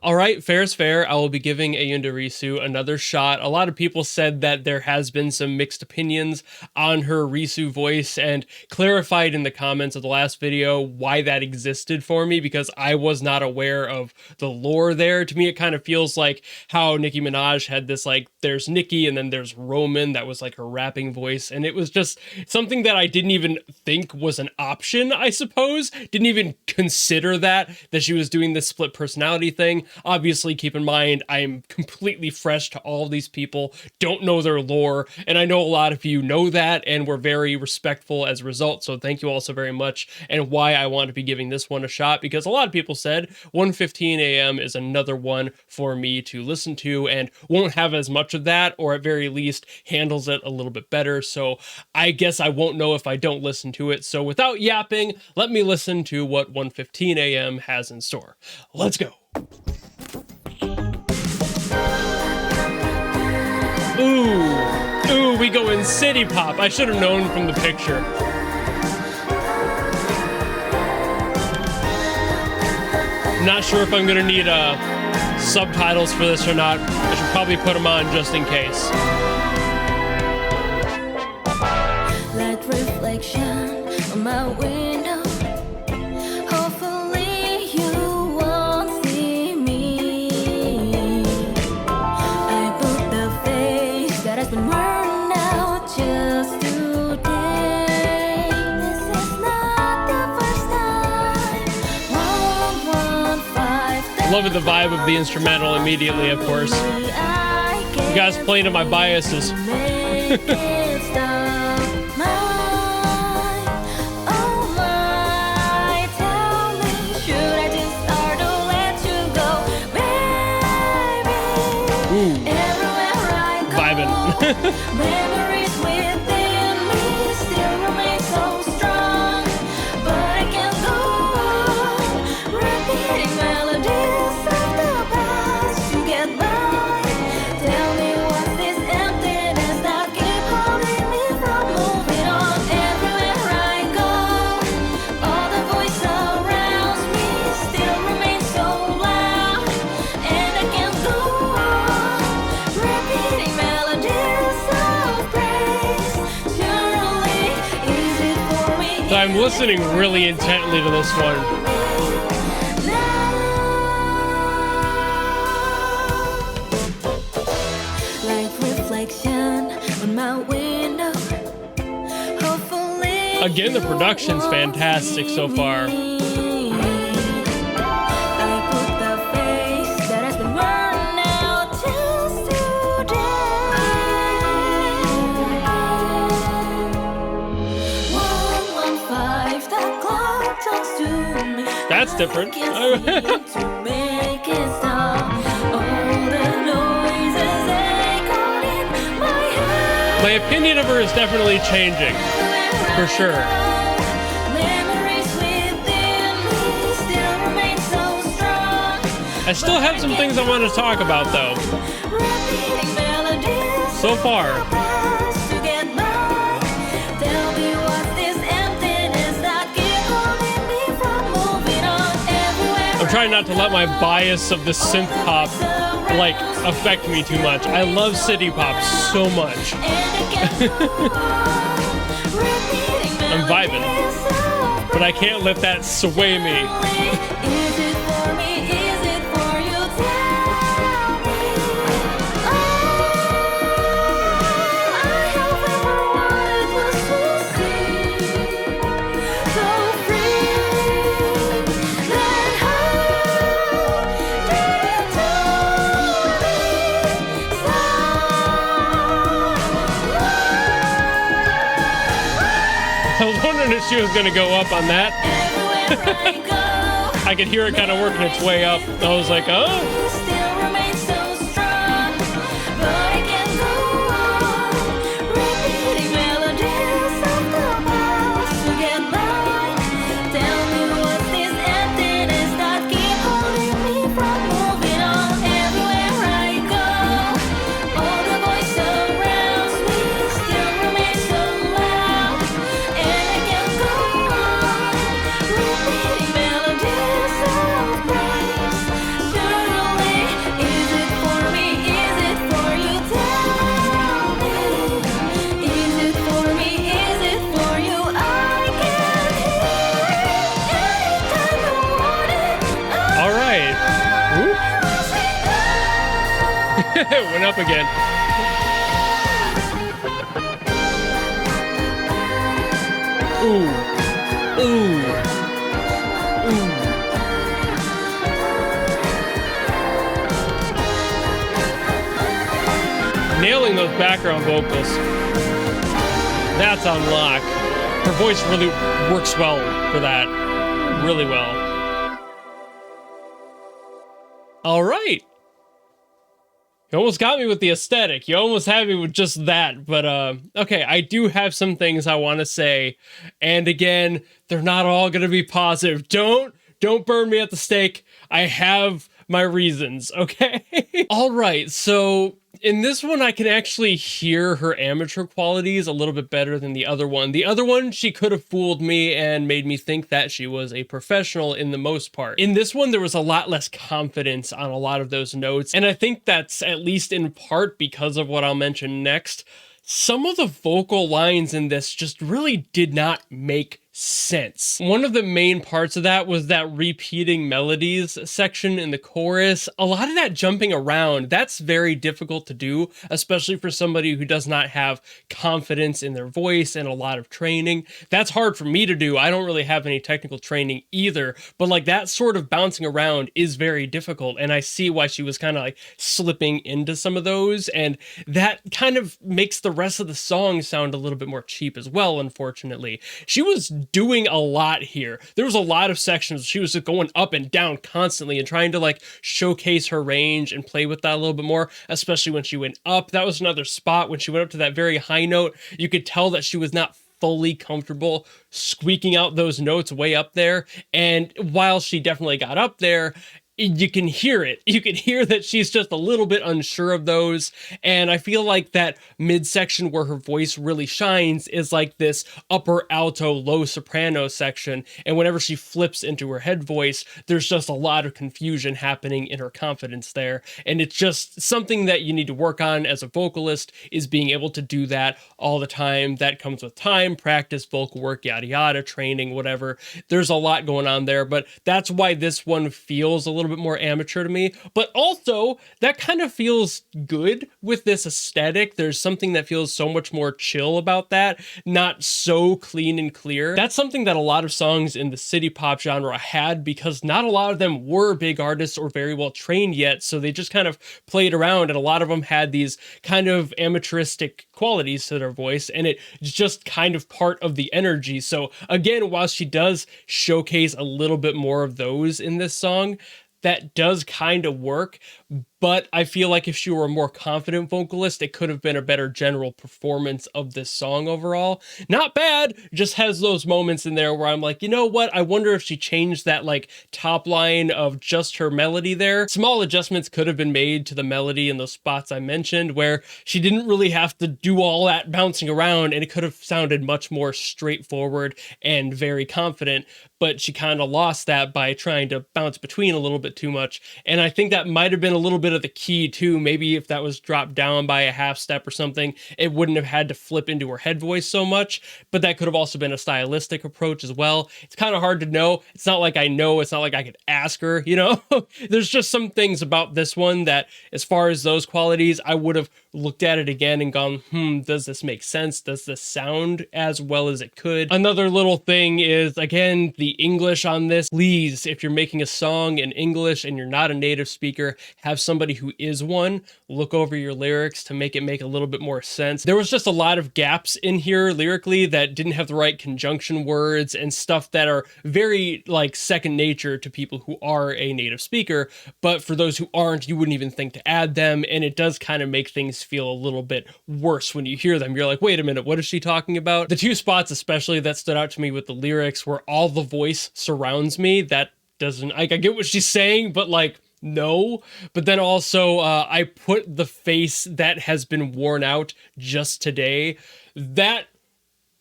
All right, fair is fair. I will be giving Ayunda Risu another shot. A lot of people said that there has been some mixed opinions on her Risu voice, and clarified in the comments of the last video why that existed for me, because I was not aware of the lore there. To me, it kind of feels like how Nicki Minaj had this, like, there's Nicki and then there's Roman, that was like her rapping voice, and it was just something that I didn't even think was an option, I suppose. Didn't even consider that she was doing this split personality thing. Obviously, keep in mind, I am completely fresh to all of these people, don't know their lore, and I know a lot of you know that, and we're very respectful as a result, so thank you all so very much, and why I want to be giving this one a shot, because a lot of people said 1:15 a.m. is another one for me to listen to, and won't have as much of that, or at very least, handles it a little bit better, so I guess I won't know if I don't listen to it, so without yapping, let me listen to what 1:15 a.m. has in store. Let's go. Ooh, we go in city pop. I should have known from the picture. I'm not sure if I'm gonna need subtitles for this or not. I should probably put them on just in case. Like reflection on my window. Hopefully you won't see me. I put the face that has been worn out just today. This is not the first time. 115. Loving the vibe of the instrumental immediately, of course. You guys playing to my biases. Memories within me still remain so strong, but I can't go on repeating melodies of the past to get by. Tell me what's this emptiness that keep holding me from moving on. Everywhere I go, all the voice around me still remains so loud, and I can't go on repeating melodies. So I'm listening really intently to this one. Like reflection on my window. Hopefully Again, the production's fantastic so far. That's different. My opinion of her is definitely changing, for sure. I still have some things I want to talk about, though. So far. I'm trying not to let my bias of the synth pop, like, affect me too much. I love city pop so much. I'm vibing, but I can't let that sway me. I was wondering if she was going to go up on that. I could hear it kind of working its way up. I was like, oh. It went up again. Ooh. Ooh. Ooh. Nailing those background vocals. That's on lock. Her voice really works well for that. Really well. All right. You almost got me with the aesthetic. You almost had me with just that. But, okay, I do have some things I want to say. And again, they're not all going to be positive. Don't burn me at the stake. I have my reasons, okay? All right, so in this one, I can actually hear her amateur qualities a little bit better than the other one. The other one, she could have fooled me and made me think that she was a professional in the most part. In this one, there was a lot less confidence on a lot of those notes, and I think that's at least in part because of what I'll mention next. Some of the vocal lines in this just really did not make sense. One of the main parts of that was that repeating melodies section in the chorus. A lot of that jumping around, that's very difficult to do, especially for somebody who does not have confidence in their voice and a lot of training. That's hard for me to do. I don't really have any technical training either, but like that sort of bouncing around is very difficult, and I see why she was kind of like slipping into some of those, and that kind of makes the rest of the song sound a little bit more cheap as well, unfortunately. She was doing a lot here. There was a lot of sections she was just going up and down constantly and trying to like showcase her range and play with that a little bit more, especially when she went up. That was another spot when she went up to that very high note. You could tell that she was not fully comfortable squeaking out those notes way up there. And while she definitely got up there, you can hear it. You can hear that she's just a little bit unsure of those. And I feel like that midsection where her voice really shines is like this upper alto, low soprano section. And whenever she flips into her head voice, there's just a lot of confusion happening in her confidence there. And it's just something that you need to work on as a vocalist, is being able to do that all the time. That comes with time, practice, vocal work, yada yada, training, whatever. There's a lot going on there, but that's why this one feels a little bit more amateur to me, but also that kind of feels good with this aesthetic. There's something that feels so much more chill about that, not so clean and clear. That's something that a lot of songs in the city pop genre had, because not a lot of them were big artists or very well trained yet, so they just kind of played around, and a lot of them had these kind of amateuristic qualities to their voice, and it's just kind of part of the energy. So again, while she does showcase a little bit more of those in this song, that does kind of work, but I feel like if she were a more confident vocalist, it could have been a better general performance of this song overall. Not bad, just has those moments in there where I'm like, you know what? I wonder if she changed that like top line of just her melody there. Small adjustments could have been made to the melody in those spots I mentioned where she didn't really have to do all that bouncing around, and it could have sounded much more straightforward and very confident, but she kind of lost that by trying to bounce between a little bit too much. And I think that might have been a little bit of the key too. Maybe if that was dropped down by a half step or something, it wouldn't have had to flip into her head voice so much, but that could have also been a stylistic approach as well. It's kind of hard to know. It's not like I know, it's not like I could ask her, you know? There's just some things about this one that, as far as those qualities, I would have looked at it again and gone, does this make sense? Does this sound as well as it could? Another little thing is, again, the English on this. Please, if you're making a song in English and you're not a native speaker, have somebody who is one look over your lyrics to make it make a little bit more sense. There was just a lot of gaps in here lyrically that didn't have the right conjunction words and stuff that are very like second nature to people who are a native speaker, but for those who aren't, you wouldn't even think to add them, and it does kind of make things feel a little bit worse when you hear them. You're like, wait a minute, what is she talking about? The two spots especially that stood out to me with the lyrics were all the voice surrounds me. That doesn't, like, I get what she's saying, but like, no. But then also I put the face that has been worn out just today. That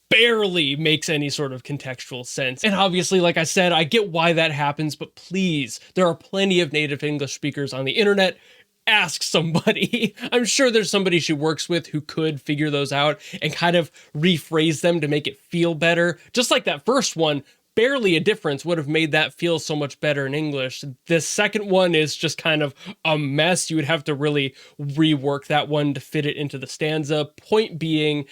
barely makes any sort of contextual sense. And obviously, like I said, I get why that happens, but please, there are plenty of native English speakers on the internet. Ask somebody. I'm sure there's somebody she works with who could figure those out and kind of rephrase them to make it feel better. Just like that first one, barely a difference would have made that feel so much better in English. The second one is just kind of a mess. You would have to really rework that one to fit it into the stanza. Point being,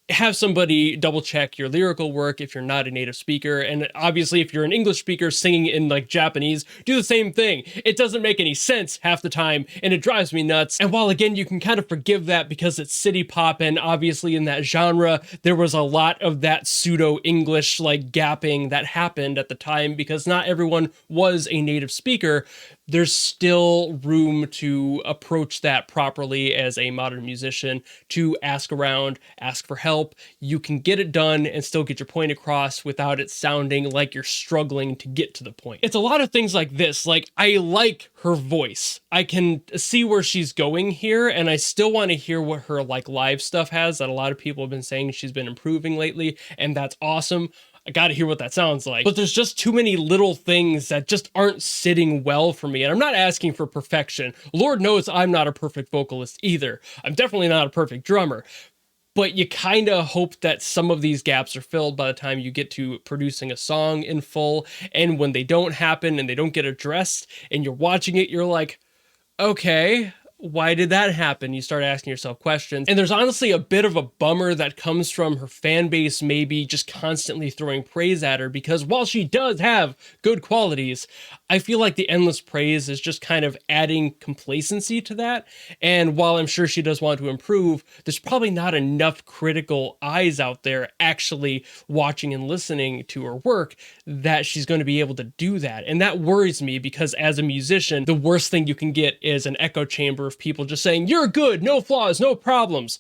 have somebody double check your lyrical work if you're not a native speaker. And obviously, if you're an English speaker singing in like Japanese, do the same thing. It doesn't make any sense half the time, and it drives me nuts. And while again, you can kind of forgive that because it's city pop, and obviously in that genre, there was a lot of that pseudo English like gapping that happened at the time because not everyone was a native speaker. There's still room to approach that properly as a modern musician, to ask around, ask for help. You can get it done and still get your point across without it sounding like you're struggling to get to the point. It's a lot of things like this. Like, I like her voice. I can see where she's going here, and I still want to hear what her like live stuff has that a lot of people have been saying she's been improving lately, and that's awesome. I gotta hear what that sounds like. But there's just too many little things that just aren't sitting well for me. And I'm not asking for perfection. Lord knows I'm not a perfect vocalist either. I'm definitely not a perfect drummer. But you kind of hope that some of these gaps are filled by the time you get to producing a song in full. And when they don't happen and they don't get addressed and you're watching it, you're like, okay, why did that happen? You start asking yourself questions. And there's honestly a bit of a bummer that comes from her fan base maybe just constantly throwing praise at her, because while she does have good qualities, I feel like the endless praise is just kind of adding complacency to that. And while I'm sure she does want to improve, there's probably not enough critical eyes out there actually watching and listening to her work that she's going to be able to do that. And that worries me because as a musician, the worst thing you can get is an echo chamber of people just saying, "You're good, no flaws, no problems."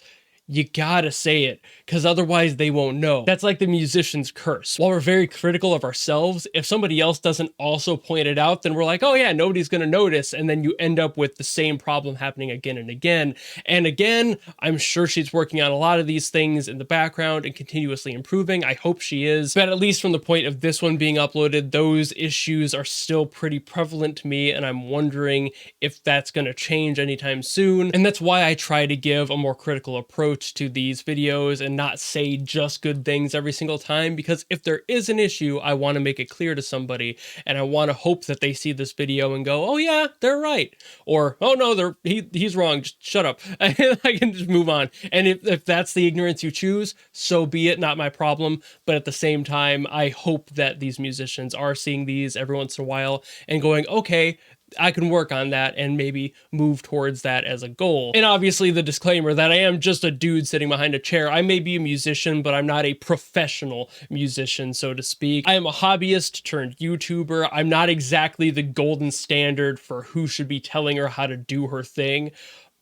You gotta say it, because otherwise they won't know. That's like the musician's curse. While we're very critical of ourselves, if somebody else doesn't also point it out, then we're like, oh yeah, nobody's gonna notice. And then you end up with the same problem happening again and again. And again, I'm sure she's working on a lot of these things in the background and continuously improving. I hope she is. But at least from the point of this one being uploaded, those issues are still pretty prevalent to me. And I'm wondering if that's gonna change anytime soon. And that's why I try to give a more critical approach to these videos and not say just good things every single time, because if there is an issue, I want to make it clear to somebody, and I want to hope that they see this video and go, oh yeah, they're right, or oh no, he's wrong, just shut up. I can just move on. And if that's the ignorance you choose, so be it, not my problem. But at the same time, I hope that these musicians are seeing these every once in a while and going, okay, I can work on that and maybe move towards that as a goal. And obviously the disclaimer that I am just a dude sitting behind a chair. I may be a musician, but I'm not a professional musician, so to speak. I am a hobbyist turned YouTuber. I'm not exactly the golden standard for who should be telling her how to do her thing.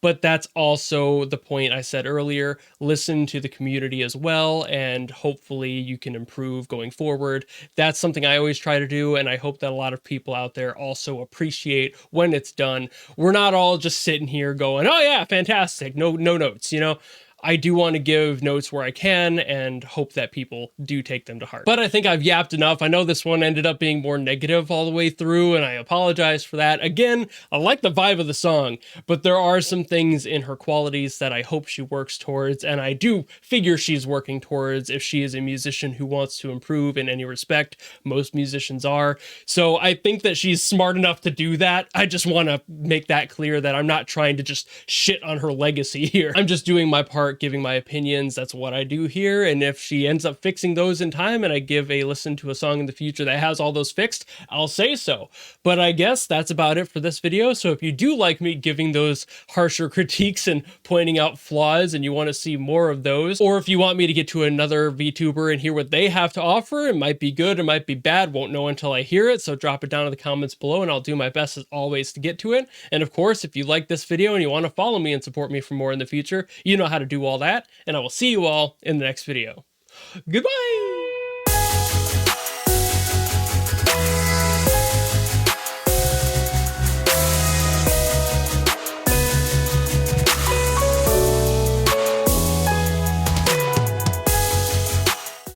But that's also the point I said earlier. Listen to the community as well, and hopefully you can improve going forward. That's something I always try to do, and I hope that a lot of people out there also appreciate when it's done. We're not all just sitting here going, oh yeah, fantastic, no notes, you know? I do want to give notes where I can and hope that people do take them to heart. But I think I've yapped enough. I know this one ended up being more negative all the way through, and I apologize for that. Again, I like the vibe of the song, but there are some things in her qualities that I hope she works towards, and I do figure she's working towards if she is a musician who wants to improve in any respect. Most musicians are. So I think that she's smart enough to do that. I just want to make that clear that I'm not trying to just shit on her legacy here. I'm just doing my part, giving my opinions. That's what I do here. And if she ends up fixing those in time and I give a listen to a song in the future that has all those fixed, I'll say so. But I guess that's about it for this video. So if you do like me giving those harsher critiques and pointing out flaws and you want to see more of those, or if you want me to get to another VTuber and hear what they have to offer, it might be good, it might be bad, won't know until I hear it. So drop it down in the comments below and I'll do my best as always to get to it. And of course, if you like this video and you want to follow me and support me for more in the future, you know how to do all that, and I will see you all in the next video. Goodbye!